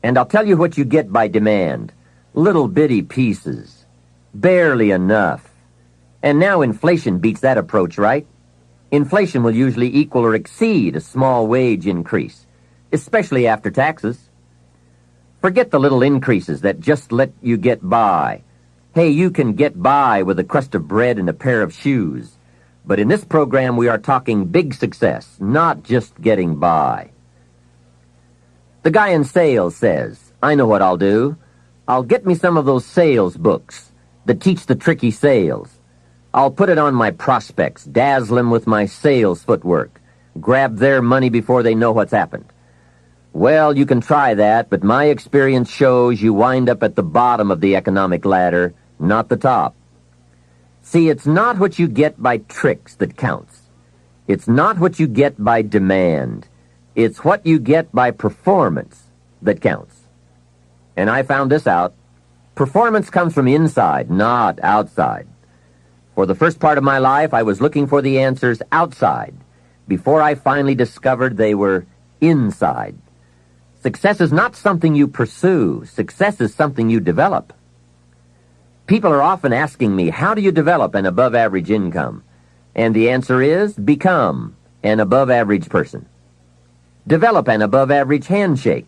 And I'll tell you what you get by demand. Little bitty pieces. Barely enough. And now inflation beats that approach, right? Inflation will usually equal or exceed a small wage increase, especially after taxes. Forget the little increases that just let you get by. Hey, you can get by with a crust of bread and a pair of shoes. But in this program, we are talking big success, not just getting by. The guy in sales says, I know what I'll do. I'll get me some of those sales books that teach the tricky sales. I'll put it on my prospects, dazzle them with my sales footwork, grab their money before they know what's happened. Well, you can try that, but my experience shows you wind up at the bottom of the economic ladder, not the top. See, it's not what you get by tricks that counts. It's not what you get by demand. It's what you get by performance that counts. And I found this out. Performance comes from inside, not outside. For the first part of my life, I was looking for the answers outside before I finally discovered they were inside. Success is not something you pursue. Success is something you develop. People are often asking me, how do you develop an above-average income? And the answer is, become an above-average person. Develop an above-average handshake.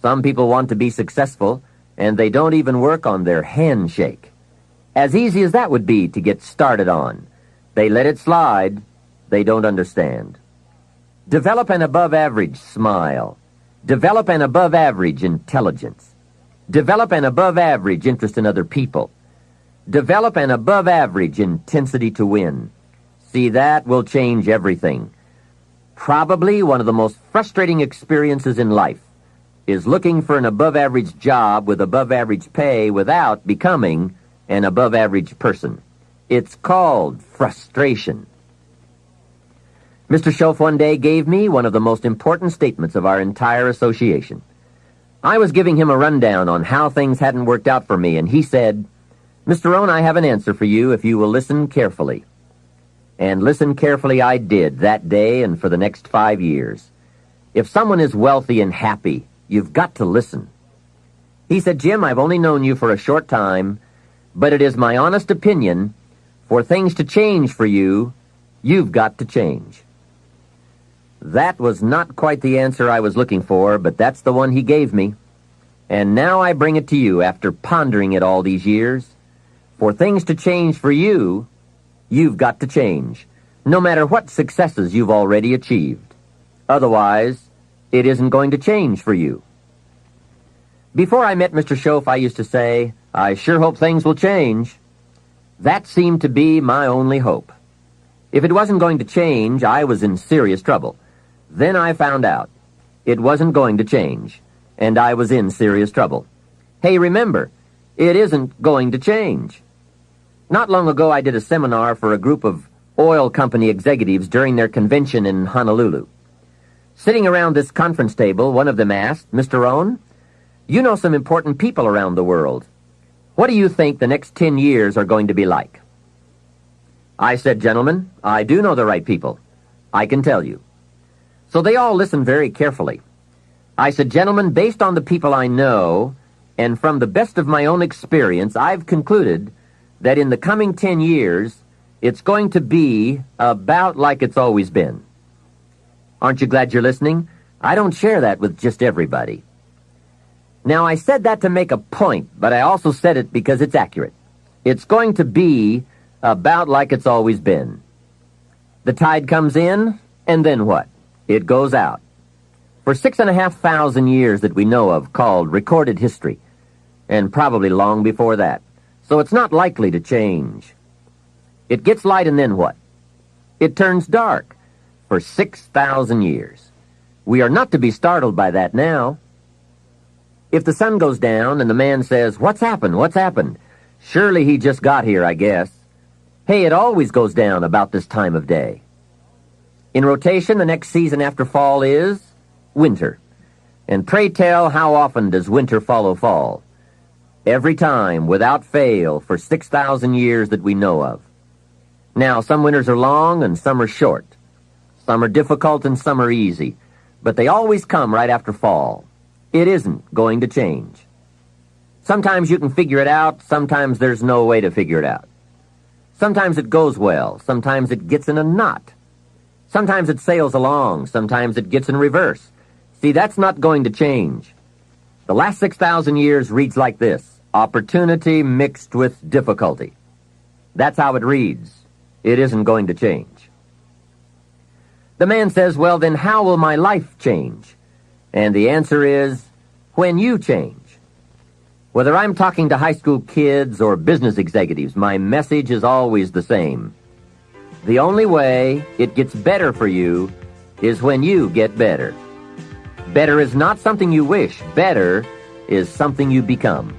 Some people want to be successful, and they don't even work on their handshake. As easy as that would be to get started on, they let it slide. They don't understand. Develop an above-average smile. Develop an above-average intelligence. Develop an above-average interest in other people. Develop an above-average intensity to win. See, that will change everything. Probably one of the most frustrating experiences in life is looking for an above-average job with above-average pay without becoming an above-average person. It's called frustration. Mr. Schoaf one day gave me one of the most important statements of our entire association. I was giving him a rundown on how things hadn't worked out for me, and he said, Mr. Rohn, I have an answer for you if you will listen carefully. And listen carefully I did that day and for the next 5 years. If someone is wealthy and happy, you've got to listen. He said, Jim, I've only known you for a short time, but it is my honest opinion, for things to change for you, you've got to change. That was not quite the answer I was looking for, but that's the one he gave me. And now I bring it to you after pondering it all these years. For things to change for you, you've got to change, no matter what successes you've already achieved. Otherwise, it isn't going to change for you. Before I met Mr. Schoaf, I used to say, I sure hope things will change. That seemed to be my only hope. If it wasn't going to change, I was in serious trouble. Then I found out it wasn't going to change, and I was in serious trouble. Hey, remember, it isn't going to change. Not long ago, I did a seminar for a group of oil company executives during their convention in Honolulu. Sitting around this conference table, one of them asked, Mr. Rohn, you know some important people around the world. What do you think the next 10 years are going to be like? I said, gentlemen, I do know the right people. I can tell you. So they all listened very carefully. I said, gentlemen, based on the people I know, and from the best of my own experience, I've concluded that in the coming 10 years, it's going to be about like it's always been. Aren't you glad you're listening? I don't share that with just everybody. Now, I said that to make a point, but I also said it because it's accurate. It's going to be about like it's always been. The tide comes in, and then what? It goes out. For 6,500 years that we know of, called recorded history, and probably long before that. So it's not likely to change. It gets light, and then what? It turns dark for 6,000 years. We are not to be startled by that now. If the sun goes down and the man says, what's happened? What's happened? Surely he just got here, I guess. Hey, it always goes down about this time of day. In rotation, the next season after fall is winter. And pray tell, how often does winter follow fall? Every time, without fail, for 6,000 years that we know of. Now, some winters are long and some are short. Some are difficult and some are easy. But they always come right after fall. It isn't going to change. Sometimes you can figure it out, sometimes there's no way to figure it out. Sometimes it goes well, sometimes it gets in a knot. Sometimes it sails along, sometimes it gets in reverse. See, that's not going to change. The last 6,000 years reads like this: opportunity mixed with difficulty. That's how it reads. It isn't going to change. The man says, well, then how will my life change? And the answer is, when you change. Whether I'm talking to high school kids or business executives, my message is always the same. The only way it gets better for you is when you get better. Better is not something you wish. Better is something you become.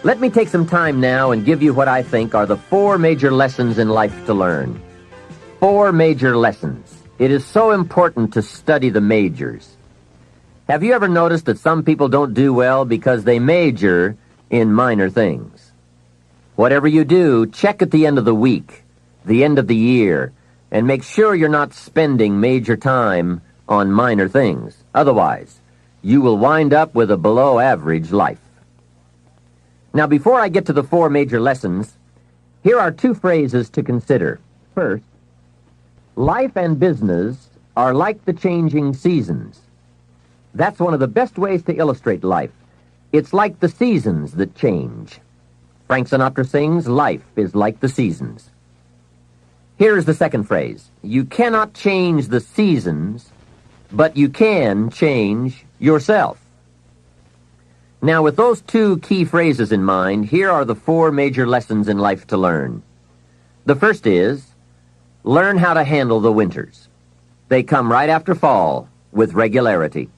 Let me take some time now and give you what I think are the 4 major lessons in life to learn. 4 major lessons. It is so important to study the majors. Have you ever noticed that some people don't do well because they major in minor things? Whatever you do, check at the end of the week, the end of the year, and make sure you're not spending major time on minor things. Otherwise, you will wind up with a below-average life. Now, before I get to the 4 major lessons, here are 2 phrases to consider. First, life and business are like the changing seasons. That's one of the best ways to illustrate life. It's like the seasons that change. Frank Sinatra sings, life is like the seasons. Here is the second phrase. You cannot change the seasons, but you can change yourself. Now, with those 2 key phrases in mind, here are the 4 major lessons in life to learn. The first is, learn how to handle the winters. They come right after fall, with regularity.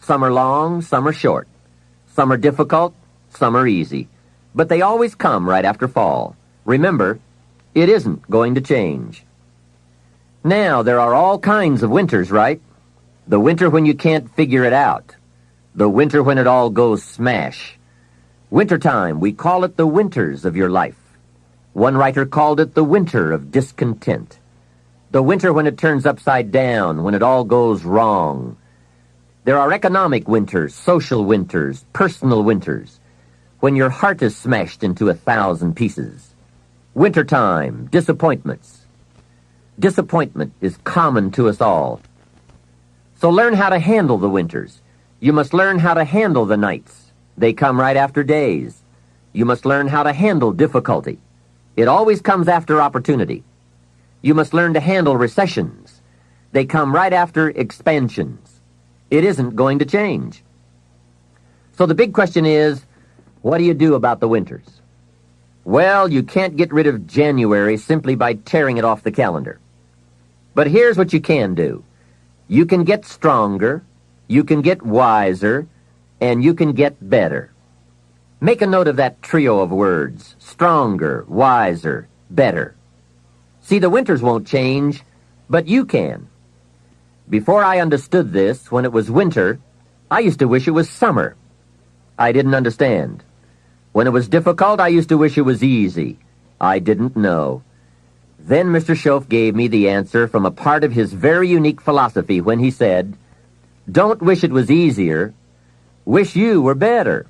Some are long, some are short. Some are difficult, some are easy. But they always come right after fall. Remember, it isn't going to change. Now, there are all kinds of winters, right? The winter when you can't figure it out. The winter when it all goes smash. Wintertime, we call it the winters of your life. One writer called it the winter of discontent. The winter when it turns upside down, when it all goes wrong. There are economic winters, social winters, personal winters, when your heart is smashed into 1,000 pieces. Wintertime, disappointments. Disappointment is common to us all. So learn how to handle the winters. You must learn how to handle the nights. They come right after days. You must learn how to handle difficulty. It always comes after opportunity. You must learn to handle recessions. They come right after expansions. It isn't going to change. So the big question is, what do you do about the winters? Well, you can't get rid of January simply by tearing it off the calendar. But here's what you can do. You can get stronger, you can get wiser, and you can get better. Make a note of that trio of words: stronger, wiser, better. See, the winters won't change, but you can. Before I understood this, when it was winter, I used to wish it was summer. I didn't understand. When it was difficult, I used to wish it was easy. I didn't know. Then Mr. Schoaf gave me the answer from a part of his very unique philosophy when he said, don't wish it was easier, wish you were better.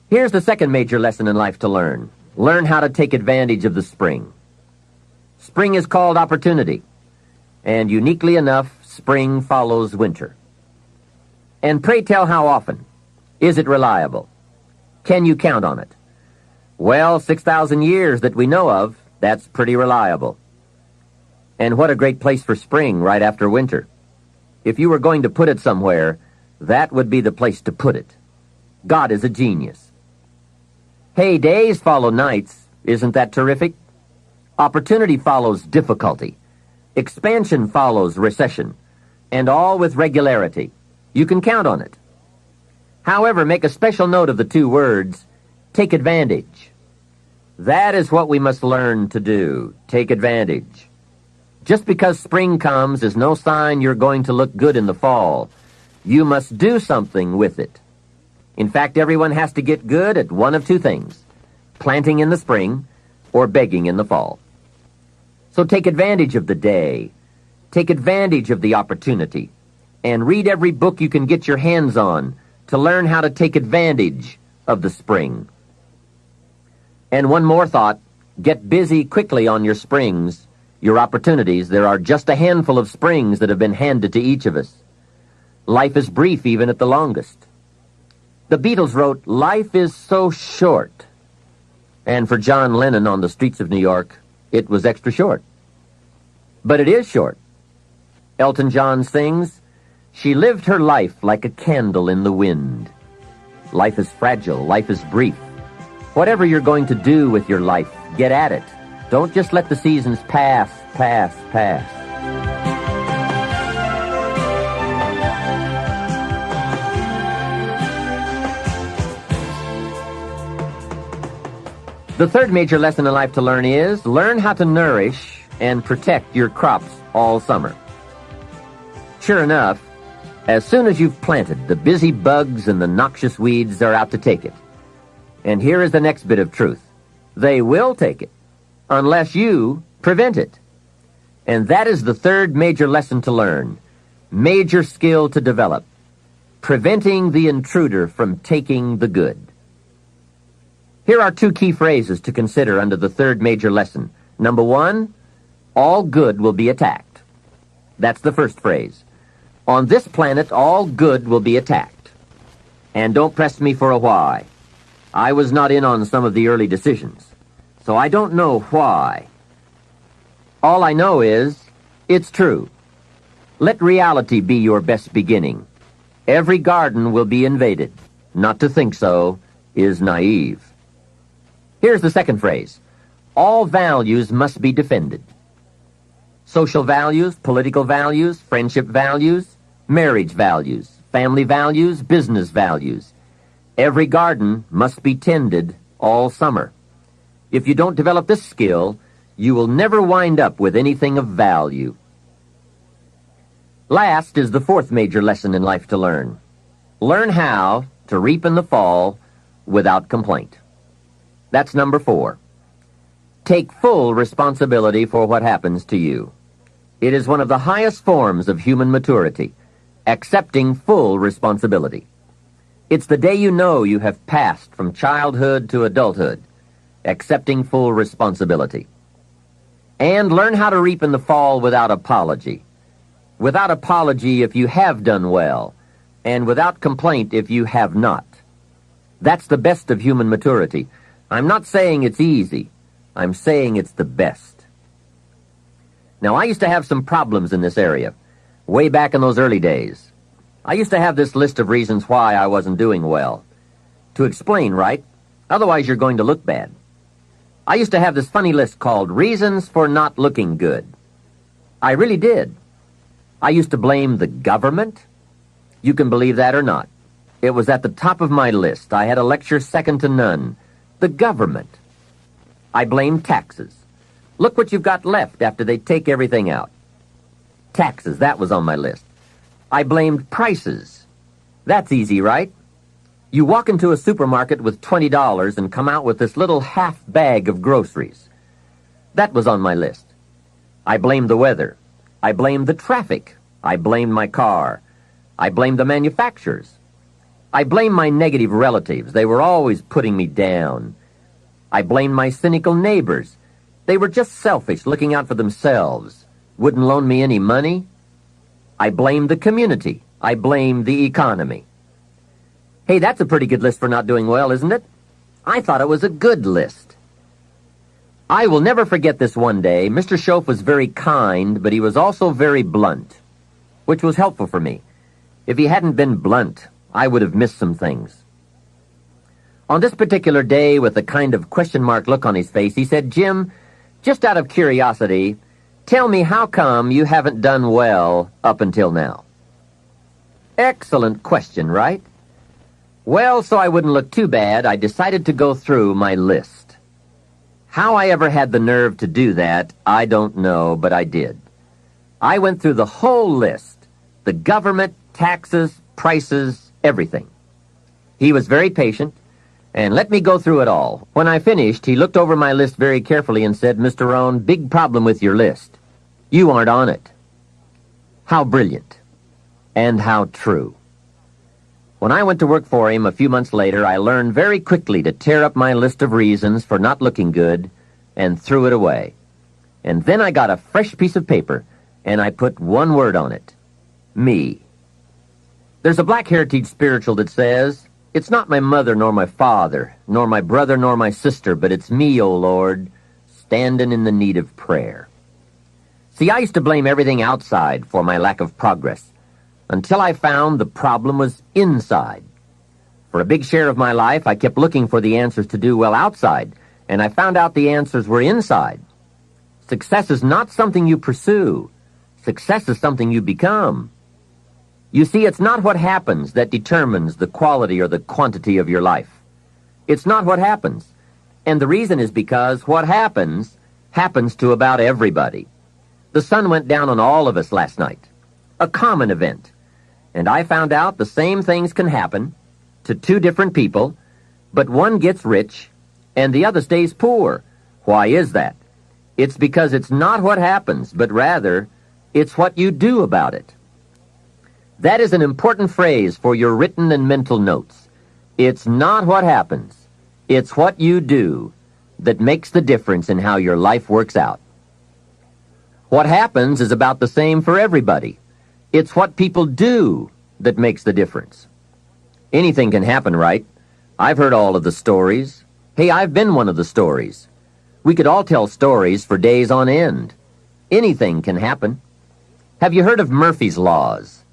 Here's the second major lesson in life to learn. Learn how to take advantage of the spring. Spring is called opportunity, and uniquely enough, spring follows winter. And pray tell how often? Is it reliable? Can you count on it? Well, 6,000 years that we know of, that's pretty reliable. And what a great place for spring right after winter. If you were going to put it somewhere, that would be the place to put it. God is a genius. Hey, days follow nights. Isn't that terrific? Opportunity follows difficulty. Expansion follows recession. And all with regularity. You can count on it. However, make a special note of the 2 words, take advantage. That is what we must learn to do, take advantage. Just because spring comes is no sign you're going to look good in the fall. You must do something with it. In fact, everyone has to get good at one of 2 things. planting in the spring or begging in the fall. So take advantage of the day, take advantage of the opportunity, and read every book you can get your hands on to learn how to take advantage of the spring. And one more thought, get busy quickly on your springs, your opportunities. There are just a handful of springs that have been handed to each of us. Life is brief even at the longest. The Beatles wrote, "Life is so short." And for John Lennon on the streets of New York, it was extra short. But it is short. Elton John sings, "She lived her life like a candle in the wind." Life is fragile. Life is brief. Whatever you're going to do with your life, get at it. Don't just let the seasons pass. The third major lesson in life to learn is learn how to nourish and protect your crops all summer. Sure enough, as soon as you've planted, the busy bugs and the noxious weeds are out to take it. And here is the next bit of truth. They will take it, unless you prevent it. And that is the third major lesson to learn, major skill to develop, preventing the intruder from taking the good. Here are two key phrases to consider under the third major lesson. Number one, all good will be attacked. That's the first phrase. On this planet, all good will be attacked. And don't press me for a why. I was not in on some of the early decisions, so I don't know why. All I know is, it's true. Let reality be your best beginning. Every garden will be invaded. Not to think so is naive. Here's the second phrase. All values must be defended. Social values, political values, friendship values, marriage values, family values, business values. Every garden must be tended all summer. If you don't develop this skill, you will never wind up with anything of value. Last is the fourth major lesson in life to learn. Learn how to reap in the fall without complaint. That's number 4. Take full responsibility for what happens to you. It is one of the highest forms of human maturity, accepting full responsibility. It's the day you know you have passed from childhood to adulthood, accepting full responsibility. And learn how to reap in the fall without apology. Without apology if you have done well, and without complaint if you have not. That's the best of human maturity. I'm not saying it's easy. I'm saying it's the best. Now, I used to have some problems in this area, way back in those early days. I used to have this list of reasons why I wasn't doing well. To explain, right? Otherwise, you're going to look bad. I used to have this funny list called Reasons for Not Looking Good. I really did. I used to blame the government. You can believe that or not. It was at the top of my list. I had a lecture second to none. The government. I blamed taxes. Look what you've got left after they take everything out. Taxes, that was on my list. I blamed prices. That's easy, right? You walk into a supermarket with $20 and come out with this little half bag of groceries. That was on my list. I blamed the weather. I blamed the traffic. I blamed my car. I blamed the manufacturers. I blamed my negative relatives. They were always putting me down. I blamed my cynical neighbors. They were just selfish, looking out for themselves. Wouldn't loan me any money. I blamed the community. I blamed the economy. Hey, that's a pretty good list for not doing well, isn't it? I thought it was a good list. I will never forget this one day. Mr. Schoaf was very kind, but he was also very blunt, which was helpful for me. If he hadn't been blunt, I would have missed some things. On this particular day, with a kind of question mark look on his face, he said, "Jim, just out of curiosity, tell me how come you haven't done well up until now?" Excellent question, right? Well, so I wouldn't look too bad, I decided to go through my list. How I ever had the nerve to do that, I don't know, but I did. I went through the whole list, the government, taxes, prices, everything. He was very patient, and let me go through it all. When I finished, he looked over my list very carefully and said, "Mr. Rohn, big problem with your list. You aren't on it." How brilliant, and how true. When I went to work for him a few months later, I learned very quickly to tear up my list of reasons for not looking good and threw it away. And then I got a fresh piece of paper, and I put one word on it: me. There's a Black Heritage spiritual that says, "It's not my mother nor my father, nor my brother nor my sister, but it's me, O Lord, standing in the need of prayer." See, I used to blame everything outside for my lack of progress, until I found the problem was inside. For a big share of my life, I kept looking for the answers to do well outside, and I found out the answers were inside. Success is not something you pursue. Success is something you become. You see, it's not what happens that determines the quality or the quantity of your life. It's not what happens. And the reason is because what happens to about everybody. The sun went down on all of us last night. A common event. And I found out the same things can happen to two different people, but one gets rich and the other stays poor. Why is that? It's because it's not what happens, but rather it's what you do about it. That is an important phrase for your written and mental notes. It's not what happens. It's what you do that makes the difference in how your life works out. What happens is about the same for everybody. It's what people do that makes the difference. Anything can happen, right? I've heard all of the stories. Hey, I've been one of the stories. We could all tell stories for days on end. Anything can happen. Have you heard of Murphy's Laws?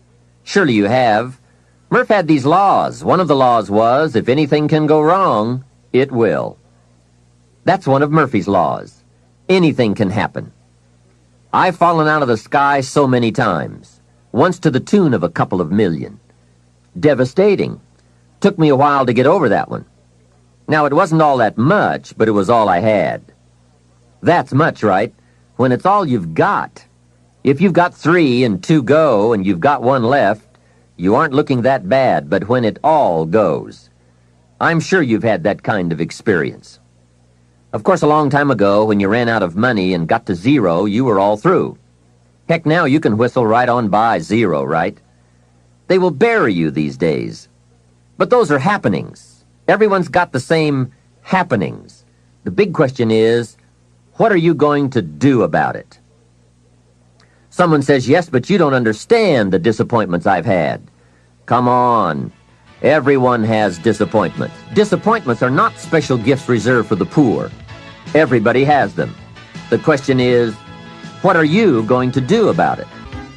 Surely you have. Murph had these laws. One of the laws was, if anything can go wrong, it will. That's one of Murphy's laws. Anything can happen. I've fallen out of the sky so many times, once to the tune of a couple of million. Devastating. Took me a while to get over that one. Now, it wasn't all that much, but it was all I had. That's much, right? When it's all you've got. If you've got 3 and 2 go and you've got 1 left, you aren't looking that bad, but when it all goes. I'm sure you've had that kind of experience. Of course, a long time ago, when you ran out of money and got to 0, you were all through. Heck, now you can whistle right on by 0, right? They will bury you these days. But those are happenings. Everyone's got the same happenings. The big question is, what are you going to do about it? Someone says, "Yes, but you don't understand the disappointments I've had." Come on. Everyone has disappointments. Disappointments are not special gifts reserved for the poor. Everybody has them. The question is, what are you going to do about it?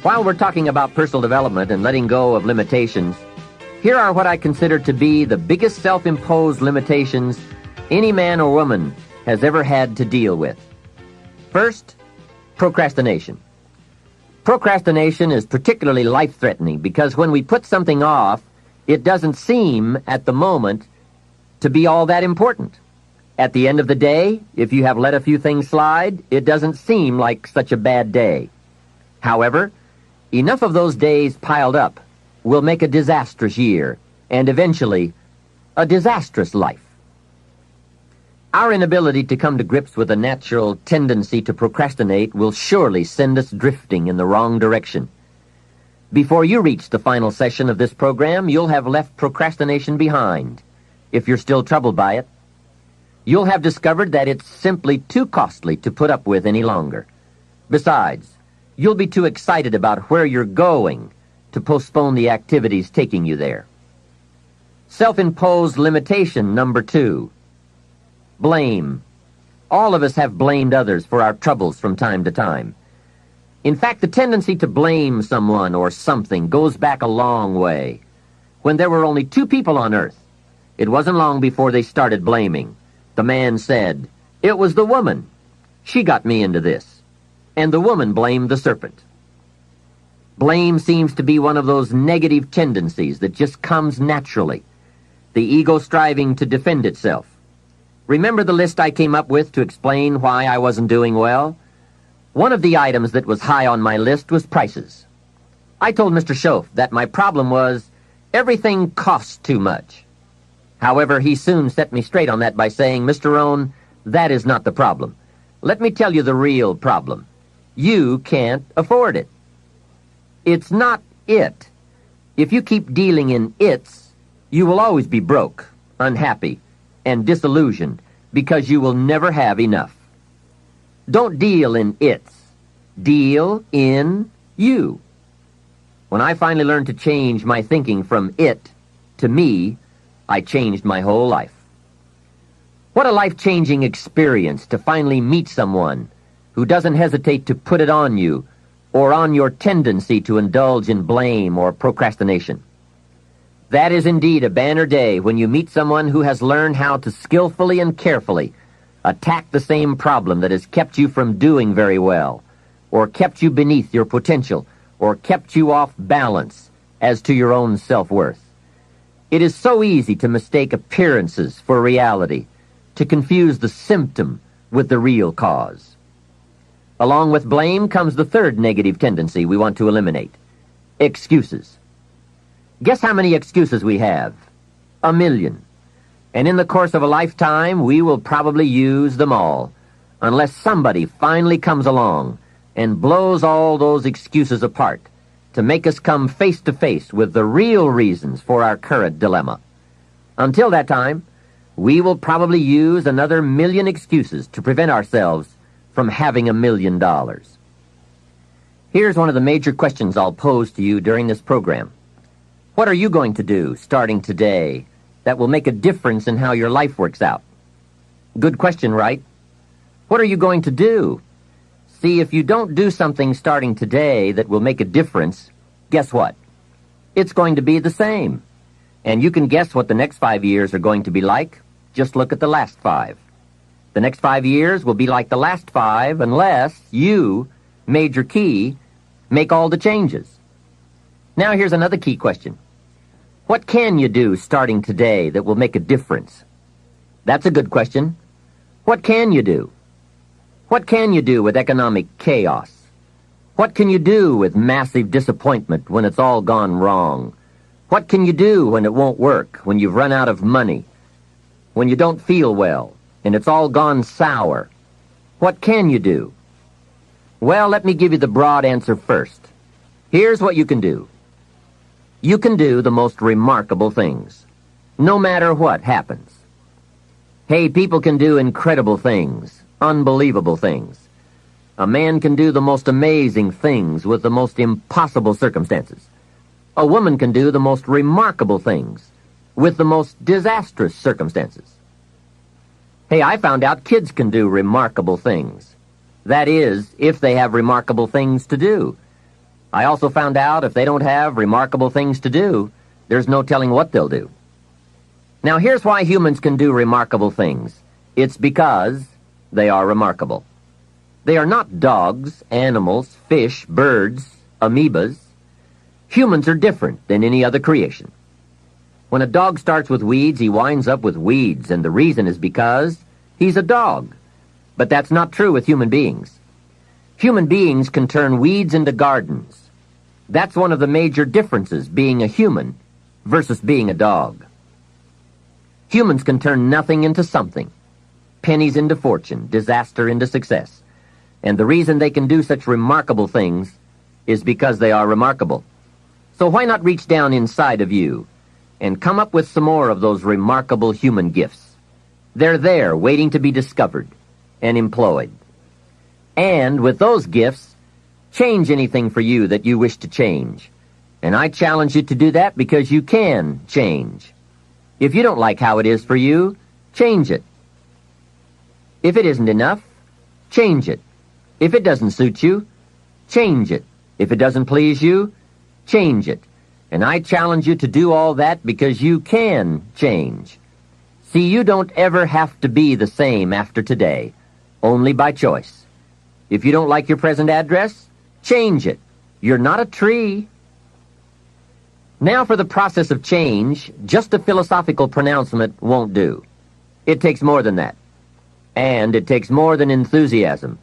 While we're talking about personal development and letting go of limitations, here are what I consider to be the biggest self-imposed limitations any man or woman has ever had to deal with. First, procrastination. Procrastination is particularly life-threatening because when we put something off, it doesn't seem at the moment to be all that important. At the end of the day, if you have let a few things slide, it doesn't seem like such a bad day. However, enough of those days piled up will make a disastrous year, and eventually, a disastrous life. Our inability to come to grips with a natural tendency to procrastinate will surely send us drifting in the wrong direction. Before you reach the final session of this program, you'll have left procrastination behind, if you're still troubled by it. You'll have discovered that it's simply too costly to put up with any longer. Besides, you'll be too excited about where you're going to postpone the activities taking you there. Self-imposed limitation number 2. Blame. All of us have blamed others for our troubles from time to time. In fact, the tendency to blame someone or something goes back a long way. When there were only 2 people on earth, it wasn't long before they started blaming. The man said, "It was the woman. She got me into this." And the woman blamed the serpent. Blame seems to be one of those negative tendencies that just comes naturally. The ego striving to defend itself. Remember the list I came up with to explain why I wasn't doing well? One of the items that was high on my list was prices. I told Mr. Schoaf that my problem was everything costs too much. However, he soon set me straight on that by saying, "Mr. Rohn, that is not the problem. Let me tell you the real problem. You can't afford it. It's not it. If you keep dealing in it's, you will always be broke, unhappy, and disillusioned because you will never have enough. Don't deal in it's. Deal in you." When I finally learned to change my thinking from it to me, I changed my whole life. What a life-changing experience to finally meet someone who doesn't hesitate to put it on you or on your tendency to indulge in blame or procrastination. That is indeed a banner day when you meet someone who has learned how to skillfully and carefully attack the same problem that has kept you from doing very well, or kept you beneath your potential, or kept you off balance as to your own self-worth. It is so easy to mistake appearances for reality, to confuse the symptom with the real cause. Along with blame comes the third negative tendency we want to eliminate: excuses. Guess how many excuses we have? 1,000,000. And in the course of a lifetime, we will probably use them all, unless somebody finally comes along and blows all those excuses apart to make us come face to face with the real reasons for our current dilemma. Until that time, we will probably use another 1,000,000 excuses to prevent ourselves from having $1,000,000. Here's one of the major questions I'll pose to you during this program. What are you going to do starting today that will make a difference in how your life works out? Good question, right? What are you going to do? See, if you don't do something starting today that will make a difference, guess what? It's going to be the same. And you can guess what the next 5 years are going to be like. Just look at the last 5. The next 5 years will be like the last 5 unless you, Major Key, make all the changes. Now here's another key question. What can you do starting today that will make a difference? That's a good question. What can you do? What can you do with economic chaos? What can you do with massive disappointment when it's all gone wrong? What can you do when it won't work, when you've run out of money, when you don't feel well, and it's all gone sour? What can you do? Well, let me give you the broad answer first. Here's what you can do. You can do the most remarkable things, no matter what happens. Hey, people can do incredible things, unbelievable things. A man can do the most amazing things with the most impossible circumstances. A woman can do the most remarkable things with the most disastrous circumstances. Hey, I found out kids can do remarkable things. That is, if they have remarkable things to do. I also found out if they don't have remarkable things to do, there's no telling what they'll do. Now, here's why humans can do remarkable things. It's because they are remarkable. They are not dogs, animals, fish, birds, amoebas. Humans are different than any other creation. When a dog starts with weeds, he winds up with weeds, and the reason is because he's a dog. But that's not true with human beings. Human beings can turn weeds into gardens. That's one of the major differences being a human versus being a dog. Humans can turn nothing into something, pennies into fortune, disaster into success. And the reason they can do such remarkable things is because they are remarkable. So why not reach down inside of you and come up with some more of those remarkable human gifts? They're there waiting to be discovered and employed. And with those gifts, change anything for you that you wish to change. And I challenge you to do that because you can change. If you don't like how it is for you, change it. If it isn't enough, change it. If it doesn't suit you, change it. If it doesn't please you, change it. And I challenge you to do all that because you can change. See, you don't ever have to be the same after today, only by choice. If you don't like your present address, change it. You're not a tree. Now for the process of change, just a philosophical pronouncement won't do. It takes more than that. And it takes more than enthusiasm.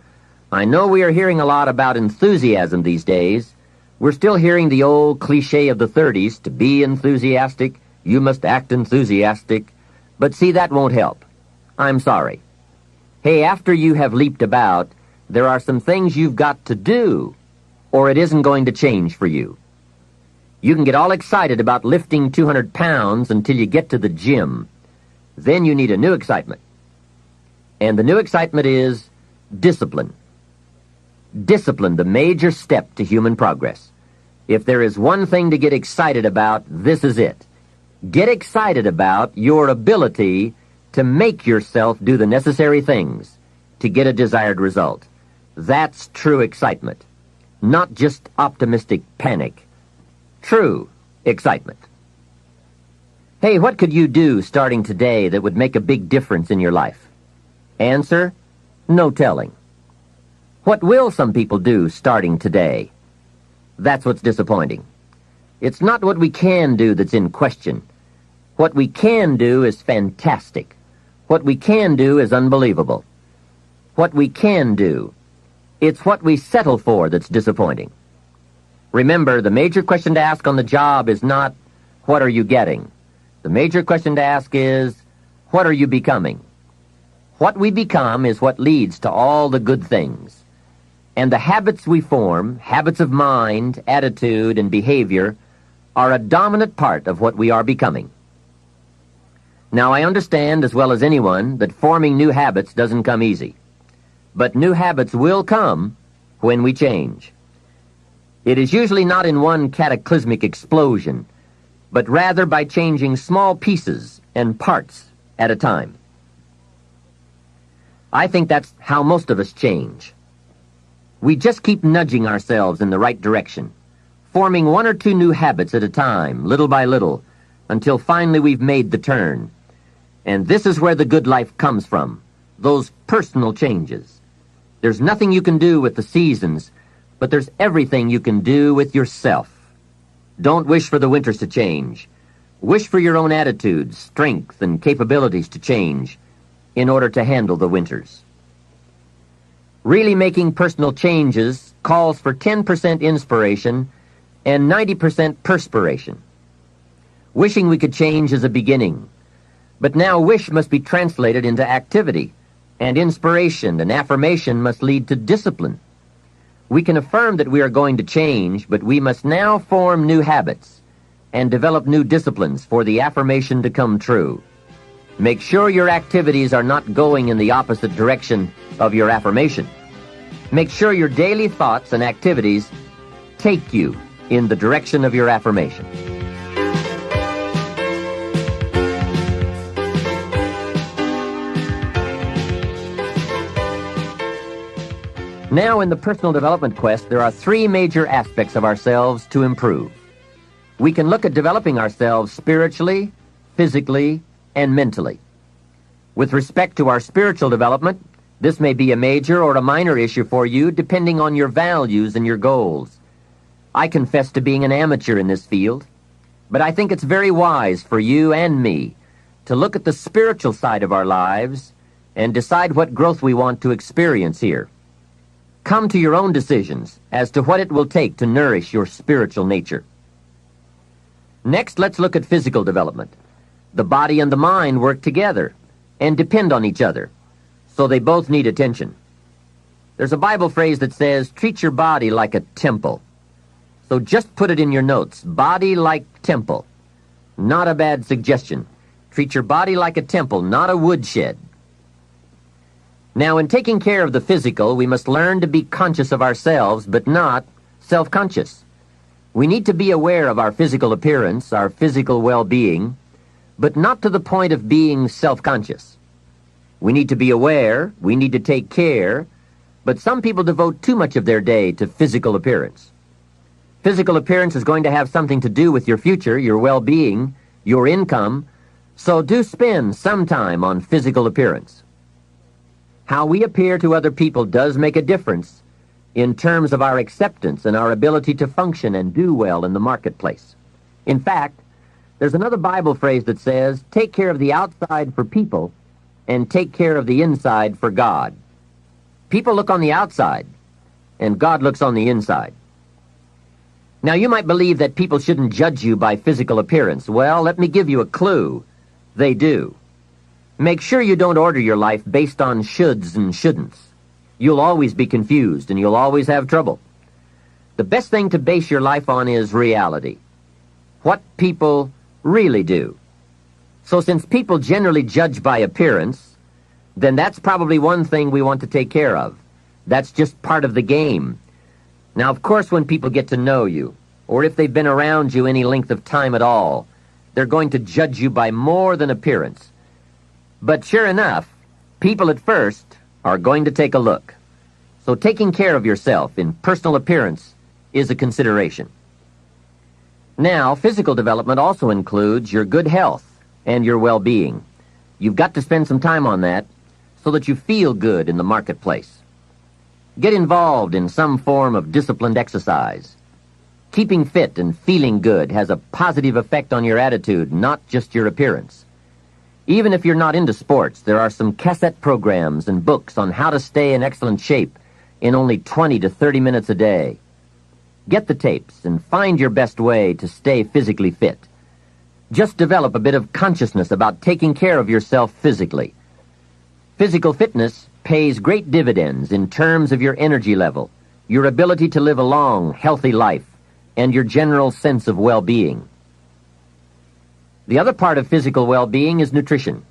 I know we are hearing a lot about enthusiasm these days. We're still hearing the old cliche of the 30s, to be enthusiastic, you must act enthusiastic. But see, that won't help. I'm sorry. Hey, after you have leaped about, there are some things you've got to do, or it isn't going to change for you. You can get all excited about lifting 200 pounds until you get to the gym. Then you need a new excitement. And the new excitement is discipline. Discipline, the major step to human progress. If there is one thing to get excited about, this is it. Get excited about your ability to make yourself do the necessary things to get a desired result. That's true excitement, not just optimistic panic. True excitement. Hey, what could you do starting today that would make a big difference in your life? Answer, no telling. What will some people do starting today? That's what's disappointing. It's not what we can do that's in question. What we can do is fantastic. What we can do is unbelievable. What we can do, it's what we settle for that's disappointing. Remember, the major question to ask on the job is not, what are you getting? The major question to ask is, what are you becoming? What we become is what leads to all the good things. And the habits we form, habits of mind, attitude, and behavior, are a dominant part of what we are becoming. Now, I understand as well as anyone that forming new habits doesn't come easy. But new habits will come when we change. It is usually not in one cataclysmic explosion, but rather by changing small pieces and parts at a time. I think that's how most of us change. We just keep nudging ourselves in the right direction, forming one or two new habits at a time, little by little, until finally we've made the turn. And this is where the good life comes from, those personal changes. There's nothing you can do with the seasons, but there's everything you can do with yourself. Don't wish for the winters to change. Wish for your own attitudes, strength, and capabilities to change in order to handle the winters. Really making personal changes calls for 10% inspiration and 90% perspiration. Wishing we could change is a beginning, but now wish must be translated into activity, and inspiration and affirmation must lead to discipline. We can affirm that we are going to change, but we must now form new habits and develop new disciplines for the affirmation to come true. Make sure your activities are not going in the opposite direction of your affirmation. Make sure your daily thoughts and activities take you in the direction of your affirmation. Now, in the personal development quest, there are three major aspects of ourselves to improve. We can look at developing ourselves spiritually, physically, and mentally. With respect to our spiritual development, this may be a major or a minor issue for you depending on your values and your goals. I confess to being an amateur in this field, but I think it's very wise for you and me to look at the spiritual side of our lives and decide what growth we want to experience here. Come to your own decisions as to what it will take to nourish your spiritual nature. Next, let's look at physical development. The body and the mind work together and depend on each other, so they both need attention. There's a Bible phrase that says, treat your body like a temple. So just put it in your notes, body like temple. Not a bad suggestion. Treat your body like a temple, not a woodshed. Now, in taking care of the physical, we must learn to be conscious of ourselves, but not self-conscious. We need to be aware of our physical appearance, our physical well-being, but not to the point of being self-conscious. We need to be aware, we need to take care, but some people devote too much of their day to physical appearance. Physical appearance is going to have something to do with your future, your well-being, your income, so do spend some time on physical appearance. How we appear to other people does make a difference in terms of our acceptance and our ability to function and do well in the marketplace. In fact, there's another Bible phrase that says, take care of the outside for people and take care of the inside for God. People look on the outside, and God looks on the inside. Now, you might believe that people shouldn't judge you by physical appearance. Well, let me give you a clue. They do. Make sure you don't order your life based on shoulds and shouldn'ts. You'll always be confused and you'll always have trouble. The best thing to base your life on is reality. What people really do. So since people generally judge by appearance, then that's probably one thing we want to take care of. That's just part of the game. Now, of course, when people get to know you, or if they've been around you any length of time at all, they're going to judge you by more than appearance. But sure enough, people at first are going to take a look. So taking care of yourself in personal appearance is a consideration. Now, physical development also includes your good health and your well-being. You've got to spend some time on that so that you feel good in the marketplace. Get involved in some form of disciplined exercise. Keeping fit and feeling good has a positive effect on your attitude, not just your appearance. Even if you're not into sports, there are some cassette programs and books on how to stay in excellent shape in only 20 to 30 minutes a day. Get the tapes and find your best way to stay physically fit. Just develop a bit of consciousness about taking care of yourself physically. Physical fitness pays great dividends in terms of your energy level, your ability to live a long, healthy life, and your general sense of well-being. The other part of physical well-being is nutrition.